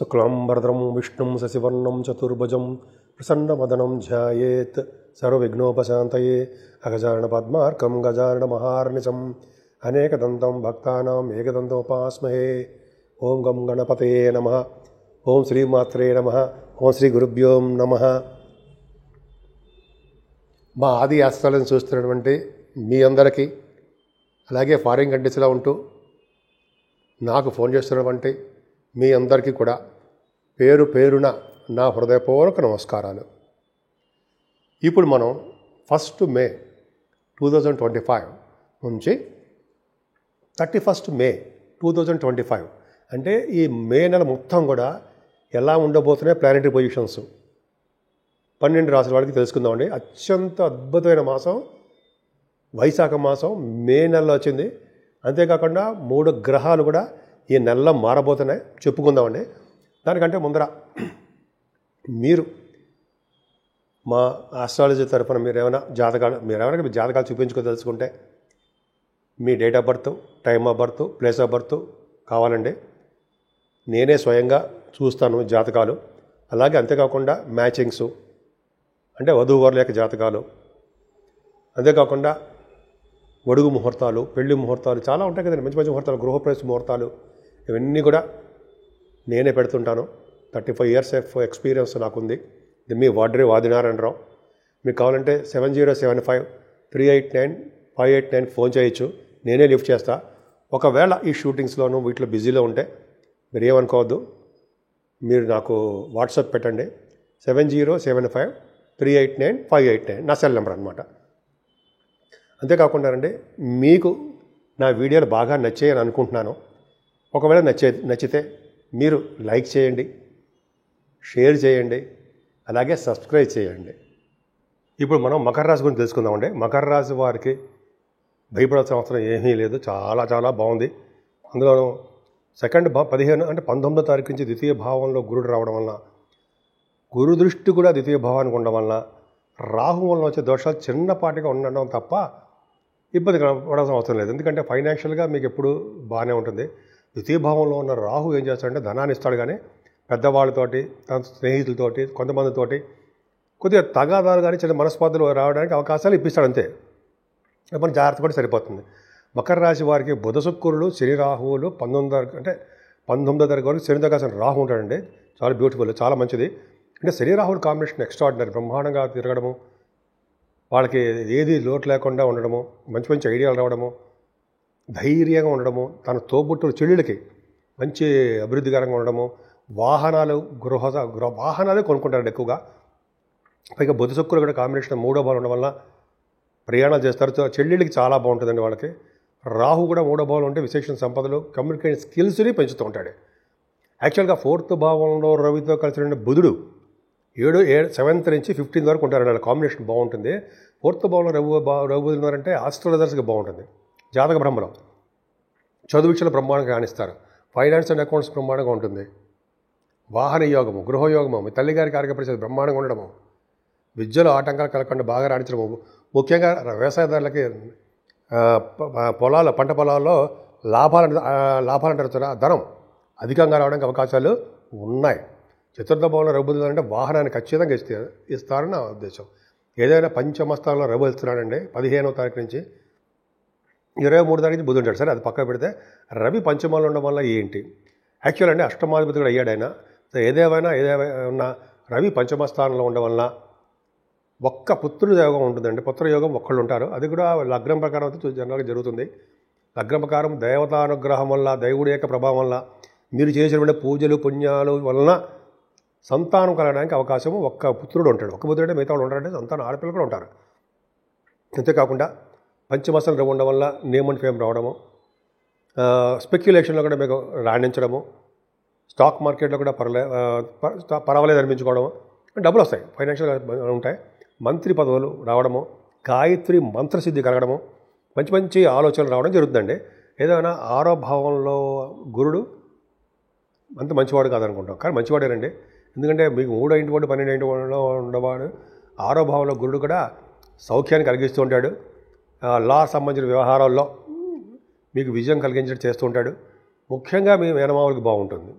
శుక్లాంబరధరం విష్ణుం శశివర్ణం చతుర్భుజం ప్రసన్నవదనం ధ్యాయేత్ సర్వవిఘ్నోపశాంతయే అగజానన పద్మార్కం గజానన మహార్నిశం అనేకదంతం భక్తానాం ఏకదంతోపాస్మహే. ఓం గం గణపతయే నమః. ఓం శ్రీమాత్రే నమః. ఓం శ్రీ గురుభ్యో నమః. మా ఆది ఆస్థాలను చూస్తున్నటువంటి మీ అందరికీ, అలాగే ఫారిన్ కంట్రీస్లో ఉంటూ నాకు ఫోన్ చేస్తున్నటువంటి మీ అందరికీ కూడా పేరు పేరున నా హృదయపూర్వక నమస్కారాలు. ఇప్పుడు మనం 1 మే 2025 నుంచి 31 మే 2025 అంటే ఈ మే నెల మొత్తం కూడా ఎలా ఉండబోతున్నాయి ప్లానెటరీ పొజిషన్స్ 12 రాసుల వాళ్ళకి తెలుసుకుందామండి. అత్యంత అద్భుతమైన మాసం వైశాఖ మాసం మే నెలలో వచ్చింది. అంతేకాకుండా 3 గ్రహాలు కూడా ఈ నెలలో మారబోతున్నాయి, చెప్పుకుందామండి. దానికంటే ముందర మీరు మా ఆస్ట్రాలజీ తరఫున మీరు ఏమైనా జాతకాలు చూపించుకోదలుచుకుంటే మీ date of birth, time of birth, place of birth కావాలండి. నేనే స్వయంగా చూస్తాను జాతకాలు. అలాగే అంతేకాకుండా మ్యాచింగ్స్ అంటే వధూవరుల యొక్క జాతకాలు, అంతేకాకుండా ఒడుగు ముహూర్తాలు, పెళ్లి ముహూర్తాలు చాలా ఉంటాయి కదండి, మంచి మంచి ముహూర్తాలు, గృహప్రవేశ ముహూర్తాలు, ఇవన్నీ కూడా నేనే పెడుతుంటాను. 35 years ఆఫ్ ఎక్స్పీరియన్స్ నాకుంది. ఇది మీ వాదినారాయణరావు. మీకు కావాలంటే 7075389589 ఫోన్ చేయొచ్చు, నేనే లిఫ్ట్ చేస్తా. ఒకవేళ ఈ షూటింగ్స్లోనూ వీటిలో బిజీలో ఉంటే మీరు ఏమనుకోవద్దు, మీరు నాకు వాట్సాప్ పెట్టండి. 7075389589 నా సెల్ నెంబర్ అనమాట. అంతేకాకుండా అండి, మీకు నా వీడియోలు బాగా నచ్చాయని అనుకుంటున్నాను. ఒకవేళ నచ్చితే మీరు లైక్ చేయండి, షేర్ చేయండి, అలాగే సబ్స్క్రైబ్ చేయండి. ఇప్పుడు మనం మకర రాశి గురించి తెలుసుకుందామండి. మకర రాశి వారికి భయపడాల్సిన అవసరం ఏమీ లేదు, చాలా చాలా బాగుంది. అందులోనూ 15 అంటే 19వ తారీఖు నుంచి ద్వితీయ భావంలో గురుడు రావడం వలన, గురు దృష్టి కూడా ద్వితీయ భావానికి ఉండడం వలన రాహు వలన వచ్చే దోషాలు చిన్నపాటిగా ఉండడం తప్ప ఇబ్బంది పడాల్సిన అవసరం లేదు. ఎందుకంటే ఫైనాన్షియల్గా మీకు ఎప్పుడు బాగానే ఉంటుంది. ద్వితీయ భావంలో ఉన్న రాహు ఏం చేస్తాడంటే ధనాన్ని ఇస్తాడు, కానీ పెద్దవాళ్ళతోటి, తన స్నేహితులతోటి, కొంతమందితోటి కొద్దిగా తగాదాలు కానీ చిన్న మనస్పర్ధలు రావడానికి అవకాశాలు ఇప్పిస్తాడు, అంతే. మనం జాగ్రత్త పడి సరిపోతుంది. మకర రాశి వారికి బుధ శుక్రులు, శని రాహువులు 19వ తారీఖు వరకు శనితో కాసిన రాహు ఉంటాడండి. చాలా బ్యూటిఫుల్, చాలా మంచిది. అంటే శని రాహువుల కాంబినేషన్ ఎక్స్ట్రాడినరీ, బ్రహ్మాండంగా తిరగడము, వాళ్ళకి ఏది లోటు లేకుండా ఉండడము, మంచి మంచి ఐడియాలు రావడము, ధైర్యంగా ఉండడము, తన తోబుట్టుల చెల్లెలకి మంచి అభివృద్ధికరంగా ఉండడము, వాహనాలే కొనుక్కుంటారండి ఎక్కువగా. పైగా బుధ శుక్రులు కూడా కాంబినేషన్ 3వ భావం ఉండడం వల్ల ప్రయాణాలు చేస్తారు. చెల్లెళ్ళకి చాలా బాగుంటుందండి వాళ్ళకి. రాహు కూడా 3వ భావంలో ఉంటే విశేష సంపదలు, కమ్యూనికేషన్ స్కిల్స్ని పెంచుతూ ఉంటాడు. యాక్చువల్గా 4th భావంలో రవితో కలిసి బుధుడు 7th నుంచి 15th వరకు ఉంటారండి. వాళ్ళ కాంబినేషన్ బాగుంటుంది. 4th భావంలో రవి ఉన్నారంటే ఆస్ట్రాలజర్స్కి బాగుంటుంది. జాతక బ్రహ్మలో చదువు విషయంలో బ్రహ్మాండంగా రాణిస్తారు. ఫైనాన్స్ అండ్ అకౌంట్స్ బ్రహ్మాండంగా ఉంటుంది. వాహన యోగము, గృహయోగము, మీ తల్లిగారికి ఆరోగ్య పరిస్థితి బ్రహ్మాండంగా ఉండడము, విద్యలో ఆటంకాలు కలగకుండా బాగా రాణించడము, ముఖ్యంగా వ్యవసాయదారులకి పంట పొలాల్లో లాభాలు అంటారు, ధనం అధికంగా రావడానికి అవకాశాలు ఉన్నాయి. 4th భావంలో రవి అంటే వాహనాన్ని ఖచ్చితంగా ఇస్తారని నా ఉద్దేశం. ఏదైనా పంచమస్థానంలో రవి ఇస్తున్నాడండి. 15వ తారీఖు నుంచి 23వ తారీఖు నుంచి బుధుడు ఉంటాడు. సరే, అది పక్కన పెడితే రవి పంచమాలు ఉండడం వల్ల ఏంటి, యాక్చువల్ అండి అష్టమాధిపతి కూడా అయ్యాడు ఆయన. ఏదేమైనా రవి పంచమస్థానంలో ఉండడం వల్ల ఒక్క పుత్రుడు యోగం ఉంటుందండి. పుత్రయోగం ఒక్కళ్ళు ఉంటారు. అది కూడా లగ్నం ప్రకారం అయితే జనరల్గా జరుగుతుంది. లగ్నం ప్రకారం దేవతానుగ్రహం వల్ల, దేవుడి యొక్క ప్రభావం వల్ల, మీరు చేసినటువంటి పూజలు పుణ్యాలు వలన సంతానం కలగడానికి అవకాశం ఒక్క పుత్రుడు ఉంటాడు. ఒక్క పుత్రుడే మిగతా వాళ్ళు ఉంటారంటే సంతానం ఆడపిల్లలు కూడా ఉంటారు. అంతేకాకుండా పంచమస్థానం రవి ఉండడం వల్ల నేమ్ అండ్ ఫేమ్ రావడము, స్పెక్యులేషన్లో కూడా మీకు రాణించడము, స్టాక్ మార్కెట్లో కూడా పర్వాలేదు అనిపించుకోవడము, డబ్బులు వస్తాయి, ఫైనాన్షియల్గా ఉంటాయి. మంత్రి పదవులు రావడము, గాయత్రి మంత్రసిద్ధి కలగడము, మంచి మంచి ఆలోచనలు రావడం జరుగుతుందండి. ఏదైనా 6వ భావంలో గురుడు అంత మంచివాడు కాదనుకుంటాం, కానీ మంచివాడేనండి. ఎందుకంటే మీకు 3వ ఇంటి వాడు 12వ ఇంటి వాడులో ఉండేవాడు 6వ భావంలో గురుడు కూడా సౌఖ్యాన్ని కలిగిస్తూ ఉంటాడు. లా సంబంధించిన వ్యవహారాల్లో మీకు విజయం కలిగించేట్టు చేస్తూ ఉంటాడు. ముఖ్యంగా మీ మేనమామలకు బాగుంటుంది.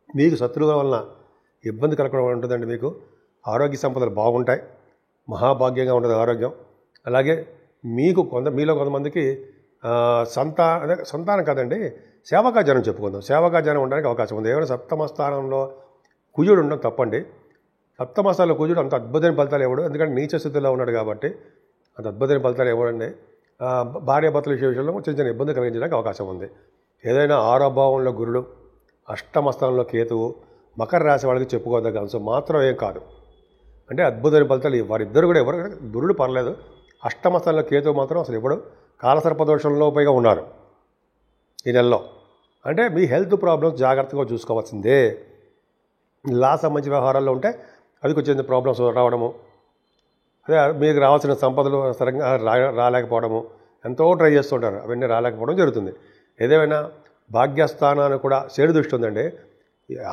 మీకు శత్రువుల వలన ఇబ్బంది కలగడం ఉంటుందండి. మీకు ఆరోగ్య సంపదలు బాగుంటాయి, మహాభాగ్యంగా ఉంటుంది ఆరోగ్యం. అలాగే మీకు మీలో కొంతమందికి సంతానం కాదండి, సేవకాజనం చెప్పుకుందాం. సేవకాజనం ఉండడానికి అవకాశం ఉంది. ఏమైనా సప్తమ స్థానంలో కుజుడు ఉండడం తప్పండి. సప్తమ స్థానంలో కుజుడు అంత అద్భుతమైన ఫలితాలు ఇవ్వడు, ఎందుకంటే నీచ స్థితిలో ఉన్నాడు కాబట్టి అంత అద్భుతమైన ఫలితాలు ఇవ్వడండి. భార్యాభర్తల విషయంలో చిన్న చిన్న ఇబ్బంది కలిగించడానికి అవకాశం ఉంది. ఏదైనా 6వ భావంలో గురుడు, అష్టమ స్థానంలో కేతువు, మకర రాశి వాళ్ళకి చెప్పుకోదగ్గ అంశం మాత్రం ఏం కాదు. అంటే అద్భుతమైన ఫలితాలు వారిద్దరు కూడా ఎవరు గురుడు పర్లేదు, అష్టమ స్థానంలో కేతువు మాత్రం అసలు ఇప్పుడు కాలసర్పదోషంలో పైగా ఉన్నారు ఈ నెలలో. అంటే మీ హెల్త్ ప్రాబ్లమ్స్ జాగ్రత్తగా చూసుకోవాల్సిందే. లా సంబంధించిన వ్యవహారాల్లో ఉంటే అది కొంచెం ప్రాబ్లమ్స్ రావడము, అదే మీకు రావాల్సిన సంపదలు సరిగ్గా రాలేకపోవడము, ఎంతో ట్రై చేస్తుంటారు, అవన్నీ రాలేకపోవడం జరుగుతుంది. ఏదేమైనా భాగ్యస్థానాన్ని కూడా చేడు దృష్టి ఉందండి.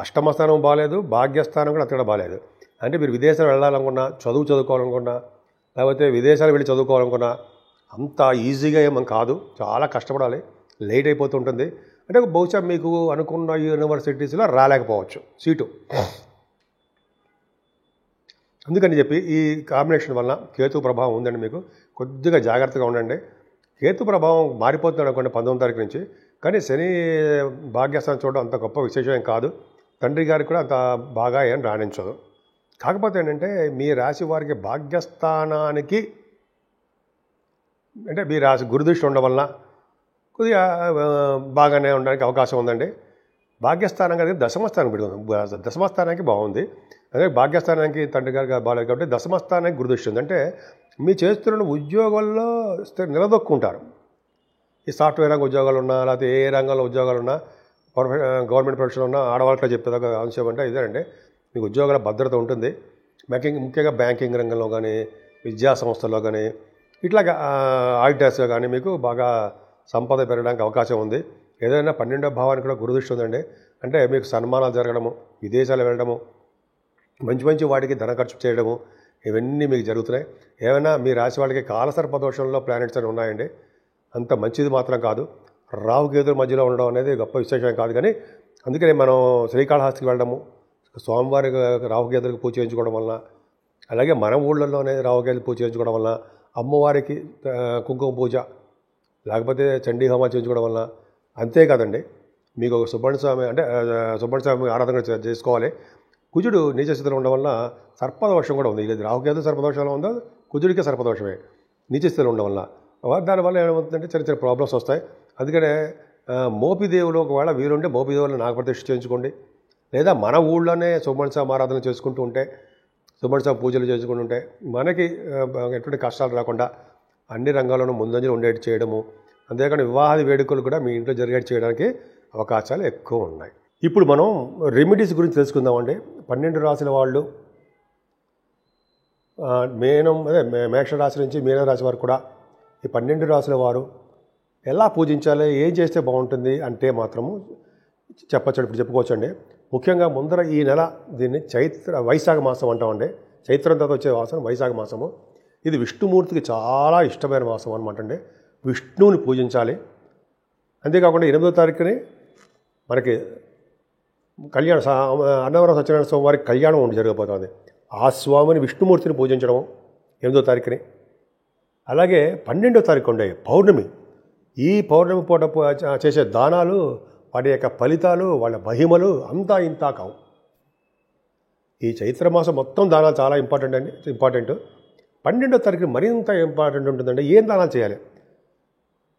అష్టమ స్థానం బాగాలేదు, భాగ్యస్థానం కూడా అక్కడ బాగాలేదు. అంటే మీరు విదేశాలు వెళ్ళాలనుకున్నా, చదువుకోవాలనుకున్నా, లేకపోతే విదేశాలు వెళ్ళి చదువుకోవాలనుకున్నా అంత ఈజీగా ఏమని కాదు, చాలా కష్టపడాలి, లేట్ అయిపోతుంటుంది. అంటే బహుశా మీకు అనుకున్న యూనివర్సిటీస్లో రాలేకపోవచ్చు సీటు. అందుకని చెప్పి ఈ కాంబినేషన్ వల్ల కేతు ప్రభావం ఉందండి. మీకు కొద్దిగా జాగ్రత్తగా ఉండండి. కేతు ప్రభావం మారిపోతుంది అనుకోండి 19వ తారీఖు నుంచి. కానీ శని భాగ్యస్థానం చూడడం అంత గొప్ప విశేషం ఏం కాదు, తండ్రి గారికి కూడా అంత బాగా ఏం రాణించదు. కాకపోతే ఏంటంటే మీ రాశి వారికి భాగ్యస్థానానికి అంటే మీ రాశి గురుదృష్టి ఉండడం వల్ల కొద్దిగా బాగానే ఉండడానికి అవకాశం ఉందండి. భాగ్యస్థానం కదా దశమస్థానం పెడుతుంది, దశమస్థానానికి బాగుంది. అదే భాగ్యస్థానానికి తండ్రి గారికి బాగాలేదు కాబట్టి దశమస్థానానికి గురుదృష్టి ఉంది. అంటే మీ చేస్తున్న ఉద్యోగాల్లో నిలదొక్కుంటారు. ఈ సాఫ్ట్వేర్ రంగ ఉద్యోగాలు ఉన్నా, లేకపోతే ఏ రంగంలో ఉద్యోగాలు ఉన్నా, గవర్నమెంట్ ప్రొఫెషన్ ఉన్నా, ఆడవాళ్ళకి చెప్పేదాకా అంశం అంటే ఇదేనండి, మీకు ఉద్యోగాల భద్రత ఉంటుంది. ముఖ్యంగా బ్యాంకింగ్ రంగంలో కానీ, విద్యా సంస్థల్లో కానీ, ఇట్లాగా ఆడిటర్స్లో కానీ మీకు బాగా సంపద పెరగడానికి అవకాశం ఉంది. ఏదైనా 12వ భావానికి కూడా గురుదృష్టి ఉందండి. అంటే మీకు సన్మానాలు జరగడము, విదేశాలు వెళ్ళడము, మంచి మంచి వాటికి ధన ఖర్చు చేయడము, ఇవన్నీ మీకు జరుగుతున్నాయి. ఏమైనా మీ రాశి వాళ్ళకి కాలసర్పదోషంలో ప్లానెట్స్ అని ఉన్నాయండి, అంత మంచిది మాత్రం కాదు. రాహుకేతుల మధ్యలో ఉండడం అనేది గొప్ప విశేషం కాదు. కానీ అందుకని మనం శ్రీకాళహస్తికి వెళ్ళడము, స్వామివారికి రాహుకేతులకు పూజ చేయించుకోవడం వలన, అలాగే మన ఊళ్ళల్లోనే రాహుకేతులు పూజ చేయించుకోవడం వలన, అమ్మవారికి కుంకుమ పూజ లేకపోతే చండీ హోమం చేయించుకోవడం వలన, అంతేకాదండి మీకు ఒక సుబ్రహ్మణ్య స్వామి అంటే సుబ్రహ్మణ్య స్వామి ఆరాధన చేసుకోవాలి. కుజుడు నీచస్థితిలో ఉండడం వల్ల సర్పదోషం కూడా ఉంది. ఇది రాహుకేతు సర్పదోషంలో ఉందో, కుజుడికి సర్పదోషమే నీచస్థితిలో ఉండడం వల్ల. దానివల్ల ఏమవుతుందంటే చిన్న చిన్న ప్రాబ్లమ్స్ వస్తాయి. అందుకనే మోపిదేవులు ఒకవేళ వీరుంటే మోపిదేవులు నాగప్రతిష్ఠ చేయించుకోండి, లేదా మన ఊళ్ళోనే సుబ్రహ్మణ్య స్వామి ఆరాధన చేసుకుంటూ ఉంటే, సుబ్రహ్మణ్య స్వామి పూజలు చేసుకుంటూ ఉంటే మనకి ఎటువంటి కష్టాలు రాకుండా అన్ని రంగాల్లోనూ ముందంజలు ఉండేటి చేయడము, అంతేకాని వివాహాది వేడుకలు కూడా మీ ఇంట్లో జరిగేటి చేయడానికి అవకాశాలు ఎక్కువ ఉన్నాయి. ఇప్పుడు మనం రెమెడీస్ గురించి తెలుసుకుందామండి. 12 రాశుల వాళ్ళు మేషరాశి నుంచి మీనరాశి వారు కూడా ఈ 12 రాశుల వారు ఎలా పూజించాలి, ఏం చేస్తే బాగుంటుంది అంటే మాత్రము చెప్పచ్చు, ఇప్పుడు చెప్పుకోవచ్చండి. ముఖ్యంగా ముందర ఈ నెల దీన్ని వైశాఖ మాసం అంటామండి. చైత్రం తర్వాత వచ్చే మాసం వైశాఖ మాసము. ఇది విష్ణుమూర్తికి చాలా ఇష్టమైన మాసం అనమాట అండి. విష్ణువుని పూజించాలి. అంతేకాకుండా 8వ తారీఖుని మనకి అన్నవరం సత్యనారాయణ స్వామి వారికి కళ్యాణం జరగబోతుంది. ఆ స్వామిని విష్ణుమూర్తిని పూజించడం 8వ తారీఖుని. అలాగే 12వ తారీఖు ఉండే పౌర్ణమి, ఈ పౌర్ణమి పూట చేసే దానాలు, వాటి యొక్క ఫలితాలు, వాళ్ళ మహిమలు అంతా ఇంతా కావు. ఈ చైత్రమాసం మొత్తం దానాలు చాలా ఇంపార్టెంట్. 12వ తారీఖు మరింత ఇంపార్టెంట్ ఉంటుందండి. ఏం దానాలు చేయాలి?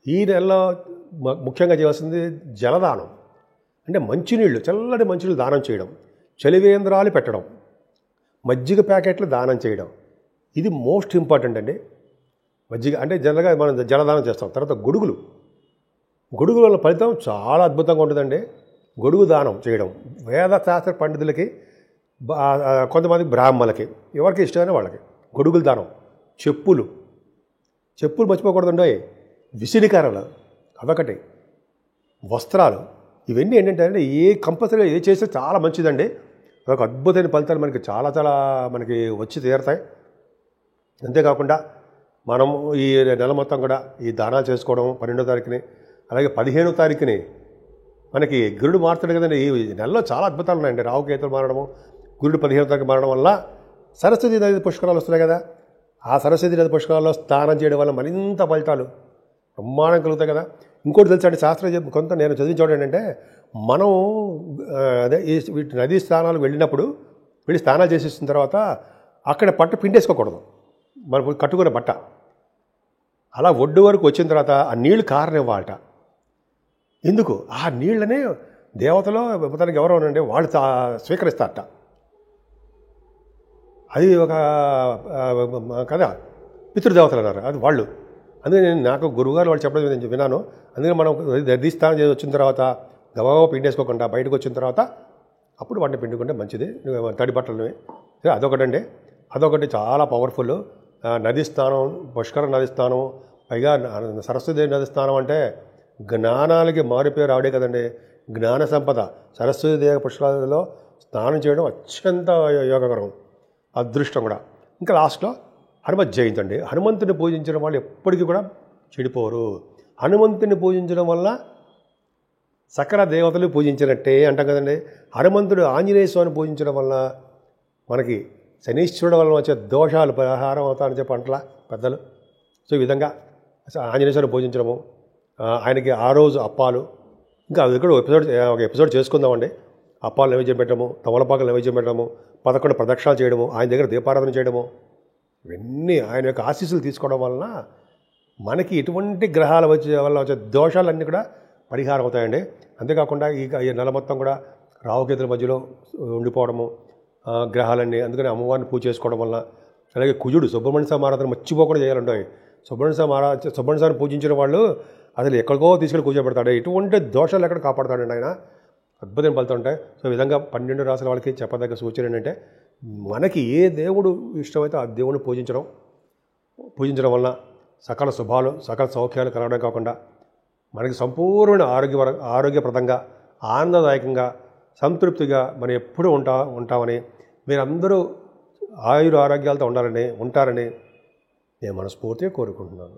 ఈ నెలలో ముఖ్యంగా చేయాల్సింది జలదానం. అంటే మంచినీళ్ళు, చల్లటి మంచినీళ్ళు దానం చేయడం, చలివేంద్రాలు పెట్టడం, మజ్జిగ ప్యాకెట్లు దానం చేయడం, ఇది మోస్ట్ ఇంపార్టెంట్ అండి. మజ్జిగ అంటే జనరల్గా మనం జలదానం చేస్తాం. తర్వాత గొడుగుల వల్ల ఫలితం చాలా అద్భుతంగా ఉంటుందండి. గొడుగు దానం చేయడం వేదశాస్త్ర పండితులకి, కొంతమంది బ్రాహ్మణులకి, ఎవరికి ఇష్టమైన వాళ్ళకి గొడుగుల దానం. చెప్పులు మర్చిపోకూడదండి. విసిరికరలు అదొకటి, వస్త్రాలు, ఇవన్నీ ఏంటంటే కంపల్సరీగా ఏ చేస్తే చాలా మంచిదండి. అదొక అద్భుతమైన ఫలితాలు మనకి చాలా మనకి వచ్చి తీరుతాయి. అంతేకాకుండా మనం ఈ నెల మొత్తం కూడా ఈ దానాలు చేసుకోవడం 12వ తారీఖుని, అలాగే 15వ తారీఖుని మనకి గురుడు మారుతాడు కదండి. ఈ నెలలో చాలా అద్భుతాలు ఉన్నాయండి. రాహుకేతులు మారడము, గురుడు 15వ తారీఖు మారడం వల్ల సరస్వతి నది పుష్కరాలు వస్తున్నాయి కదా. ఆ సరస్వతి నది పుష్కరాల్లో స్నానం చేయడం వల్ల మరింత ఫలితాలు బ్రహ్మాండం కలుగుతాయి కదా. ఇంకోటి తెలుసా అండి, శాస్త్రం కొంత నేను చదివిన చోట ఏంటంటే, మనం అదే ఈ వీటి నదీ స్నానాలు వెళ్ళి స్నానాలు చేసేసిన తర్వాత అక్కడ పట్టు పిండేసుకోకూడదు, మనం కట్టుకునే బట్ట. అలా ఒడ్డు వరకు వచ్చిన తర్వాత ఆ నీళ్లు కారనివ్వాలట. ఎందుకు? ఆ నీళ్ళనే దేవతలో తనకి ఎవరో ఉండండి వాళ్ళు స్వీకరిస్తారట. అది ఒక కదా పితృదేవతలు అన్నారు, అది వాళ్ళు. అందుకని నాకు గురువుగారు వాళ్ళు చెప్పడం నేను విన్నాను. అందుకని మనం నదీస్థానం చేసి వచ్చిన తర్వాత గబాగబా పిండేసుకోకుండా బయటకు వచ్చిన తర్వాత అప్పుడు వాటిని పిండుకుంటే మంచిది, తడి బట్టలని. అదొకటండి. అదొకటి చాలా పవర్ఫుల్. నదీ స్నానం, పుష్కర నదీ స్నానం, పైగా సరస్వతి నదీ స్నానం అంటే జ్ఞానాలకి మారిపోయి రావడే కదండి. జ్ఞాన సంపద సరస్వతి దేవ పుష్కరాలలో స్నానం చేయడం అత్యంత యోగకరం, అదృష్టం కూడా. ఇంకా లాస్ట్లో హనుమత్ జయంతి అండి. హనుమంతుని పూజించడం వాళ్ళు ఎప్పటికీ కూడా చెడిపోరు. హనుమంతుని పూజించడం వల్ల సకల దేవతలు పూజించినట్టే అంటాం కదండి. హనుమంతుడు ఆంజనేయ స్వామిని పూజించడం వల్ల మనకి శనీశ్వరుడు వల్ల వచ్చే దోషాలు పరిహారం అవుతాయని చెప్పి అంటలా పెద్దలు. సో ఈ విధంగా ఆంజనేయ స్వామిని పూజించడము, ఆయనకి ఆ రోజు అప్పాలు, ఇంకా అది కూడా ఒక ఎపిసోడ్ చేసుకుందామండి. అప్పాలు నైవేద్యం పెట్టడము, తమలపాకులు నైవేద్యం పెట్టడము, 11 ప్రదక్షిణాలు చేయడము, ఆయన దగ్గర దీపారాధన చేయడము, ఇవన్నీ ఆయన యొక్క ఆశీస్సులు తీసుకోవడం వలన మనకి ఎటువంటి గ్రహాల వల్ల వచ్చే దోషాలన్నీ కూడా పరిహారం అవుతాయండి. అంతేకాకుండా ఈ నెల మొత్తం కూడా రాహుకేతుల మధ్యలో ఉండిపోవడము గ్రహాలన్నీ, అందుకని అమ్మవారిని పూజ చేసుకోవడం వల్ల. అలాగే కుజుడు సుబ్రహ్మణ్య స్వామి ఆరాధన మర్చిపోకుండా చేయాలంటాయి. సుబ్రహ్మణ్య స్వామిని పూజించిన వాళ్ళు అసలు ఎక్కడికో తీసుకెళ్ళి కూర్చోబెడతాడు. ఎటువంటి దోషాలు ఎక్కడ కాపాడుతాడండి ఆయన. అద్భుతం ఫలితం ఉంటాయి. సో ఈ విధంగా 12 రాసుల వాళ్ళకి చెప్పదగ్గ సూచన ఏంటంటే, మనకి ఏ దేవుడు ఇష్టమైతే ఆ దేవుడిని పూజించడం వలన సకల శుభాలు, సకల సౌఖ్యాలు కలగడం కాకుండా మనకి సంపూర్ణ ఆరోగ్యప్రదంగా, ఆనందదాయకంగా, సంతృప్తిగా మనం ఎప్పుడూ ఉంటామని, మీరందరూ ఆయుర ఆరోగ్యాలతో ఉంటారని నేను మనస్ఫూర్తిగా కోరుకుంటున్నాను.